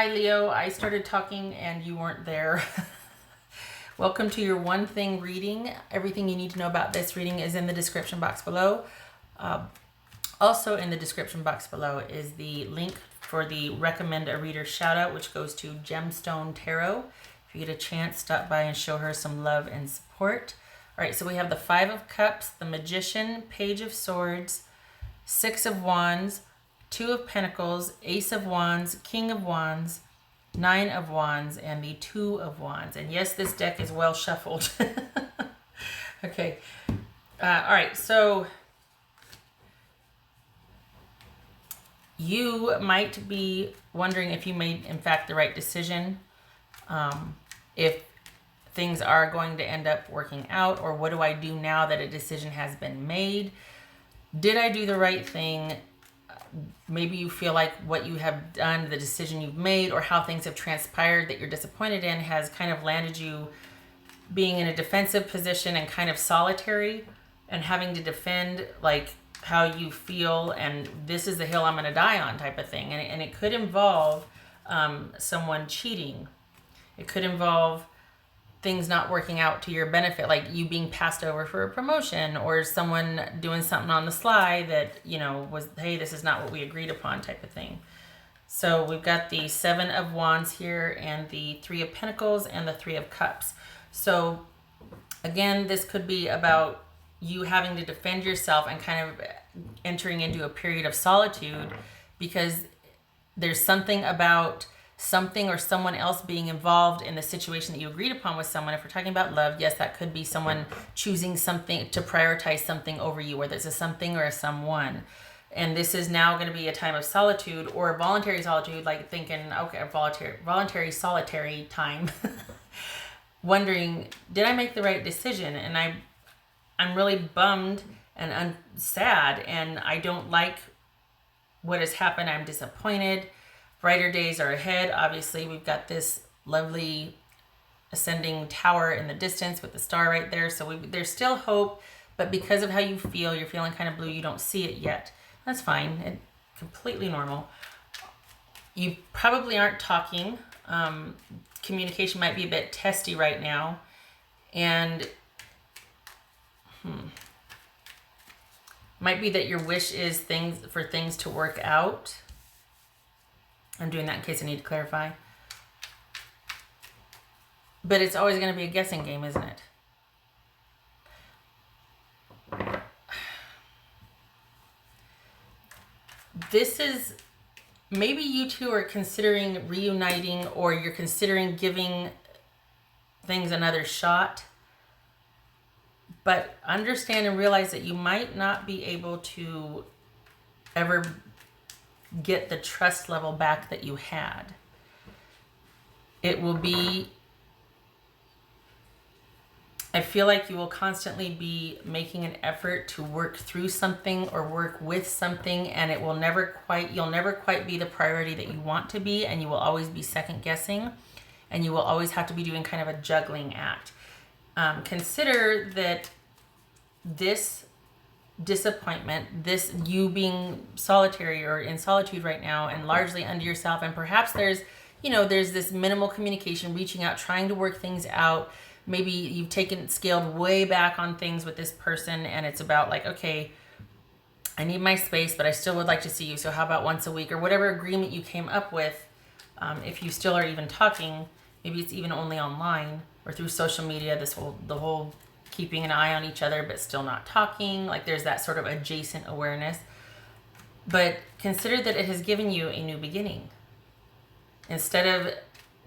Hi, Leo. I started talking and you weren't there. Welcome to your one thing reading. Everything you need to know about this reading is in the description box below. Also in the description box below is the link for the recommend a reader shout out, which goes to Gemstone Tarot. If you get a chance, stop by and show her some love and support. All right, so we have the Five of Cups, the Magician, Page of Swords, Six of Wands, Two of Pentacles, Ace of Wands, King of Wands, Nine of Wands, and the Two of Wands. And yes, this deck is well shuffled. Okay. All right, so you might be wondering if you made, in fact, the right decision. If things are going to end up working out, or what do I do now that a decision has been made? Did I do the right thing? Maybe you feel like what you have done, the decision you've made, or how things have transpired that you're disappointed in has kind of landed you being in a defensive position and kind of solitary and having to defend like how you feel and this is the hill I'm going to die on type of thing. And it could involve someone cheating. It could involve things not working out to your benefit, like you being passed over for a promotion or someone doing something on the sly that, you know, was, hey, this is not what we agreed upon type of thing. So we've got the Seven of Wands here and the Three of Pentacles and the Three of Cups. So again, this could be about you having to defend yourself and kind of entering into a period of solitude because there's something about something or someone else being involved in the situation that you agreed upon with someone. If we're talking about love, yes, that could be someone choosing something to prioritize something over you, whether it's a something or a someone. And this is now going to be a time of solitude or a voluntary solitude, like thinking, okay, voluntary solitary time, wondering, did I make the right decision? And I'm really bummed and sad, and I don't like what has happened. I'm disappointed. Brighter days are ahead. Obviously, we've got this lovely ascending tower in the distance with the star right there. So there's still hope, but because of how you feel, you're feeling kind of blue, you don't see it yet. That's fine. It's completely normal. You probably aren't talking. Communication might be a bit testy right now. And might be that your wish is for things to work out. I'm doing that in case I need to clarify. But it's always going to be a guessing game, isn't it? This is, maybe you two are considering reuniting, or you're considering giving things another shot. But understand and realize that you might not be able to ever get the trust level back that you had. It will be, I feel like you will constantly be making an effort to work through something or work with something, and it will you'll never quite be the priority that you want to be, and you will always be second guessing, and you will always have to be doing kind of a juggling act. Consider that this disappointment, this you being solitary or in solitude right now and largely under yourself, and perhaps there's this minimal communication, reaching out, trying to work things out. Maybe you've scaled way back on things with this person, and it's about like, okay, I need my space, but I still would like to see you, so how about once a week, or whatever agreement you came up with. If you still are even talking, maybe it's even only online or through social media, the whole keeping an eye on each other but still not talking, like there's that sort of adjacent awareness. But consider that it has given you a new beginning. Instead of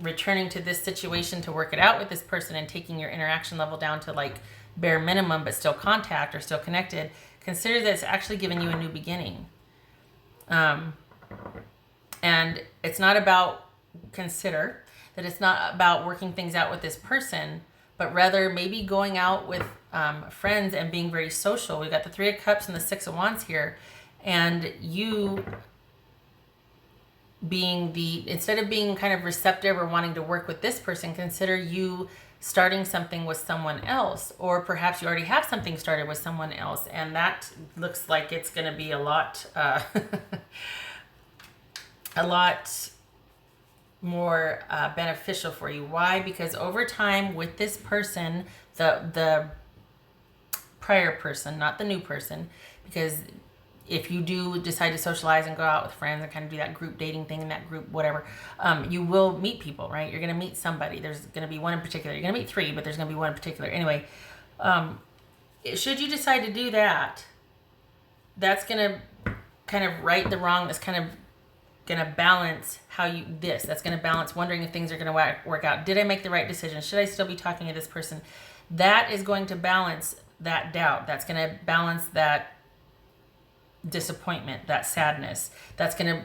returning to this situation to work it out with this person and taking your interaction level down to like bare minimum but still contact or still connected, consider that it's actually given you a new beginning. And it's not about, consider that it's not about working things out with this person, but rather maybe going out with friends and being very social. We've got the Three of Cups and the Six of Wands here. And you being instead of being kind of receptive or wanting to work with this person, consider you starting something with someone else. Or perhaps you already have something started with someone else. And that looks like it's going to be a lot more beneficial for you. Why? Because over time with this person, the prior person, not the new person, because if you do decide to socialize and go out with friends and kind of do that group dating thing and that group whatever, you will meet people, right? You're going to meet somebody. There's going to be one in particular. You're going to meet three, but there's going to be one in particular. Anyway, should you decide to do that, that's going to kind of right the wrong. That's kind of going to balance that's going to balance wondering if things are going to work out. Did I make the right decision? Should I still be talking to this person? That is going to balance that doubt. That's going to balance that disappointment, that sadness. That's going to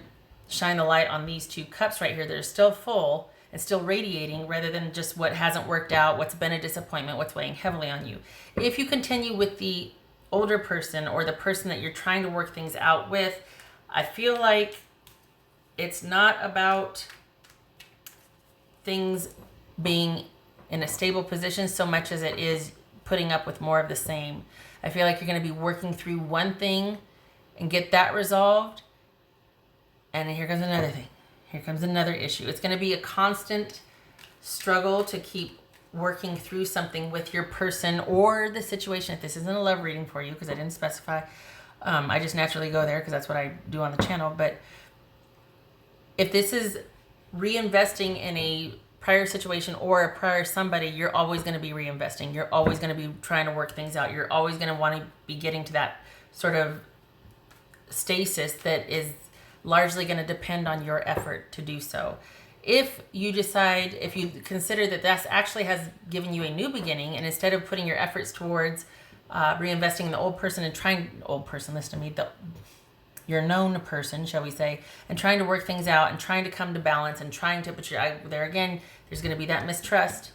shine the light on these two cups right here that are still full and still radiating, rather than just what hasn't worked out, what's been a disappointment, what's weighing heavily on you. If you continue with the older person or the person that you're trying to work things out with, I feel like it's not about things being in a stable position so much as it is putting up with more of the same. I feel like you're going to be working through one thing and get that resolved, and then here comes another thing. Here comes another issue. It's going to be a constant struggle to keep working through something with your person or the situation. If this isn't a love reading for you, because I didn't specify, I just naturally go there because that's what I do on the channel. But if this is reinvesting in a prior situation or a prior somebody, you're always going to be reinvesting. You're always going to be trying to work things out. You're always going to want to be getting to that sort of stasis that is largely going to depend on your effort to do so. If you consider that that's actually has given you a new beginning, and instead of putting your efforts towards reinvesting in the listen to me, your known person, shall we say, and trying to work things out and trying to come to balance and trying to, but there again, there's going to be that mistrust.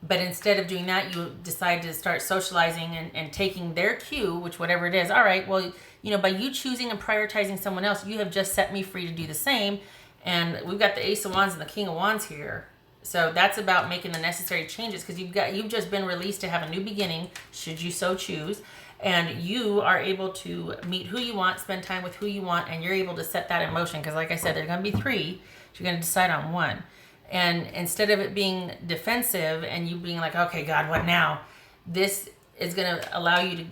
But instead of doing that, you decide to start socializing and taking their cue, which whatever it is. All right, well, by you choosing and prioritizing someone else, you have just set me free to do the same. And we've got the Ace of Wands and the King of Wands here. So that's about making the necessary changes, because you've just been released to have a new beginning, should you so choose. And you are able to meet who you want, spend time with who you want, and you're able to set that in motion. Because like I said, there's going to be three. So you're going to decide on one. And instead of it being defensive and you being like, okay, God, what now? This is going to allow you to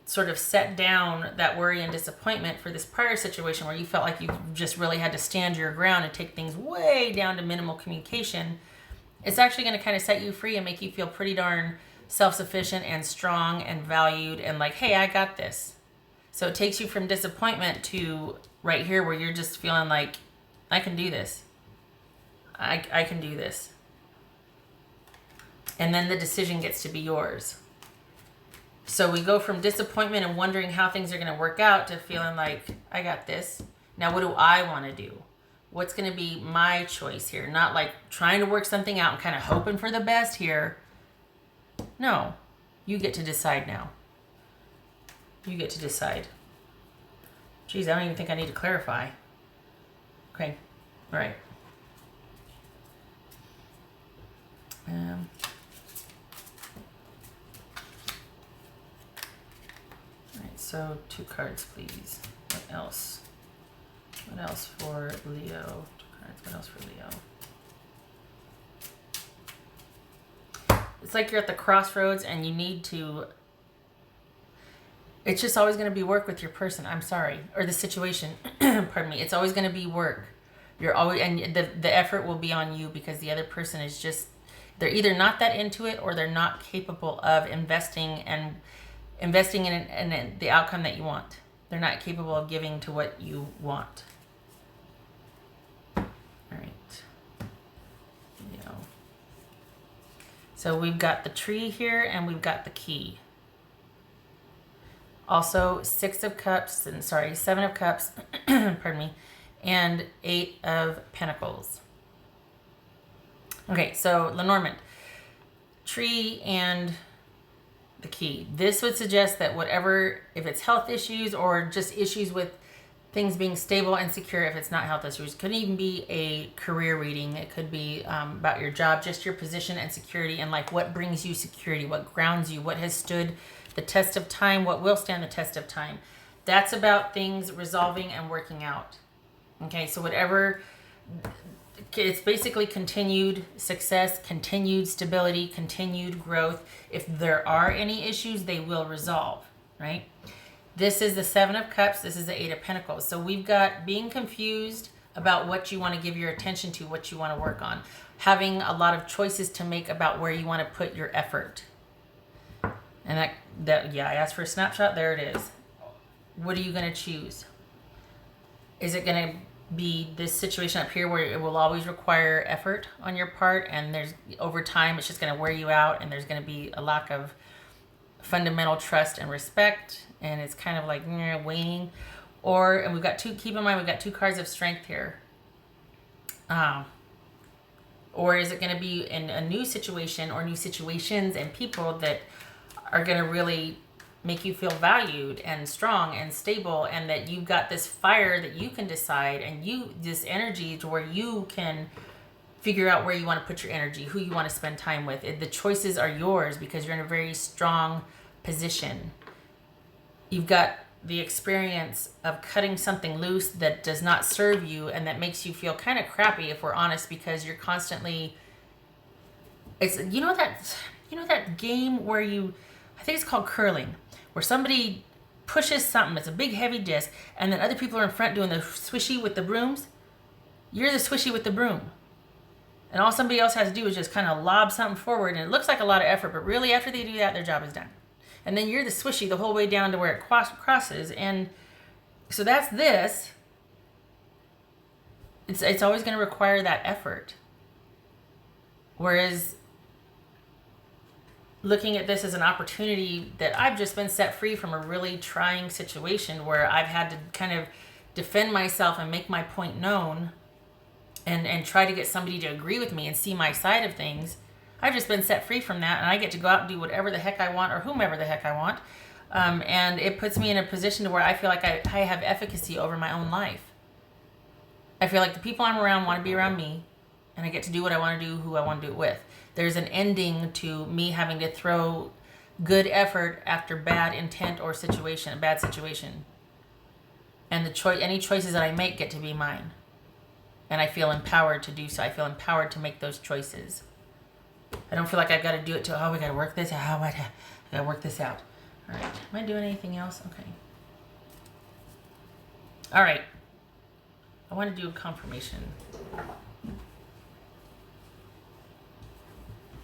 sort of set down that worry and disappointment for this prior situation where you felt like you just really had to stand your ground and take things way down to minimal communication. It's actually going to kind of set you free and make you feel pretty darn self-sufficient and strong and valued and like, hey, I got this. So it takes you from disappointment to right here where you're just feeling like, I can do this. I can do this. And then the decision gets to be yours. So we go from disappointment and wondering how things are going to work out to feeling like, I got this. Now what do I want to do? What's going to be my choice here? Not like trying to work something out and kind of hoping for the best here. No, you get to decide now. You get to decide. Geez, I don't even think I need to clarify. Okay, all right. All right, so 2 cards, please. What else? What else for Leo? 2 cards. What else for Leo? It's like you're at the crossroads and you need to. It's just always going to be work with your person. I'm sorry, or the situation. Pardon me. It's always going to be work. You're always, and the effort will be on you because the other person is just. They're either not that into it or they're not capable of investing in the outcome that you want. They're not capable of giving to what you want. All right. Yeah. So we've got the tree here and we've got the key. Also 7 of Cups, pardon me, and 8 of Pentacles. Okay, so Lenormand, tree and the key. This would suggest that whatever, if it's health issues or just issues with things being stable and secure, if it's not health issues, it could even be a career reading. It could be about your job, just your position and security and like what brings you security, what grounds you, what has stood the test of time, what will stand the test of time. That's about things resolving and working out. Okay, so whatever, it's basically continued success, continued stability, continued growth. If there are any issues, they will resolve, right? This is the Seven of Cups. This is the Eight of Pentacles. So we've got being confused about what you want to give your attention to, what you want to work on. Having a lot of choices to make about where you want to put your effort. And yeah, I asked for a snapshot. There it is. What are you going to choose? Is it going to be this situation up here where it will always require effort on your part, and there's over time it's just going to wear you out, and there's going to be a lack of fundamental trust and respect, and it's kind of like waning? And we've got two, keep in mind, we've got two cards of strength here. Or is it going to be in a new situation or new situations and people that are going to really make you feel valued and strong and stable, and that you've got this fire that you can decide, and this energy to where you can figure out where you want to put your energy, who you want to spend time with. The choices are yours because you're in a very strong position. You've got the experience of cutting something loose that does not serve you and that makes you feel kind of crappy, if we're honest, because you're constantly, it's, you know that game where I think it's called curling, where somebody pushes something, it's a big heavy disc, and then other people are in front doing the swishy with the brooms. You're the swishy with the broom. And all somebody else has to do is just kind of lob something forward, and it looks like a lot of effort, but really after they do that, their job is done. And then you're the swishy the whole way down to where it crosses. And so that's this. It's always going to require that effort. Whereas looking at this as an opportunity that I've just been set free from a really trying situation where I've had to kind of defend myself and make my point known and try to get somebody to agree with me and see my side of things. I've just been set free from that, and I get to go out and do whatever the heck I want, or whomever the heck I want. And it puts me in a position to where I feel like I have efficacy over my own life. I feel like the people I'm around want to be around me, and I get to do what I want to do, who I want to do it with. There's an ending to me having to throw good effort after bad intent or situation, a bad situation. And any choices that I make get to be mine. And I feel empowered to do so. I feel empowered to make those choices. I don't feel like I've got to do it we got to work this out. I got to work this out. All right. Am I doing anything else? Okay. All right. I want to do a confirmation.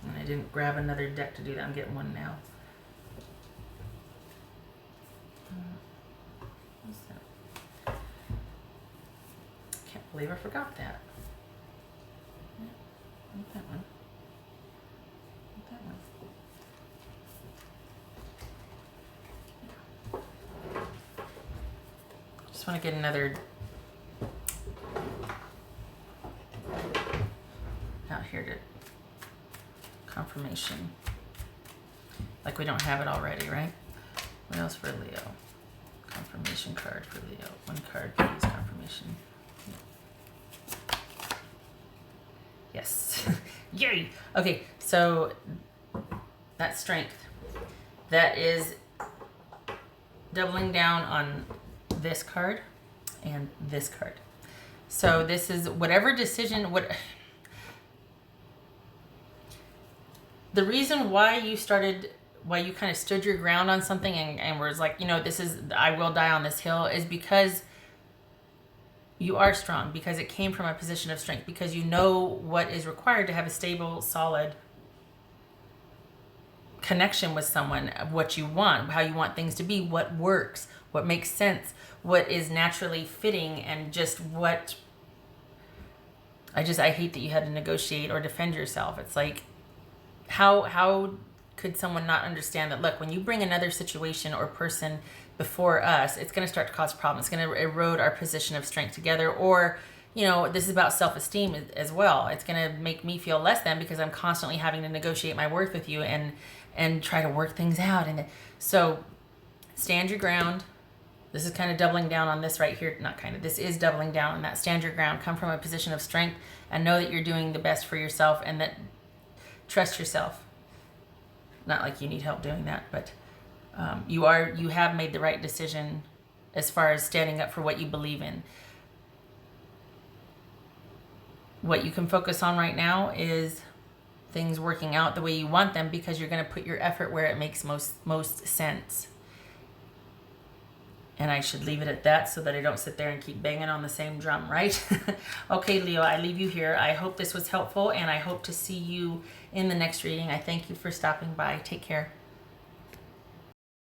And I didn't grab another deck to do that. I'm getting one now. What's that? Can't believe I forgot that. Yeah, not that one. Just want to get another out here to confirmation. Like we don't have it already, right? What else for Leo? Confirmation card for Leo. One card, please. Confirmation. Yes. Yay! Okay, so that's strength. That is doubling down on this card and this card. So this is whatever decision, the reason why you kind of stood your ground on something and was like, I will die on this hill, is because you are strong, because it came from a position of strength, because you know what is required to have a stable, solid connection with someone, what you want, how you want things to be, what works, what makes sense, what is naturally fitting, and just what I hate that you had to negotiate or defend yourself. It's like, how could someone not understand that, look, when you bring another situation or person before us, it's going to start to cause problems. It's going to erode our position of strength together. Or, this is about self-esteem as well. It's going to make me feel less than because I'm constantly having to negotiate my worth with you and try to work things out. And so stand your ground. This is kind of doubling down on this right here. Not kind of. This is doubling down on that. Stand your ground. Come from a position of strength and know that you're doing the best for yourself, and that trust yourself. Not like you need help doing that, but you have made the right decision as far as standing up for what you believe in. What you can focus on right now is things working out the way you want them, because you're going to put your effort where it makes most sense. And I should leave it at that so that I don't sit there and keep banging on the same drum, right? Okay, Leo, I leave you here. I hope this was helpful, and I hope to see you in the next reading. I thank you for stopping by. Take care.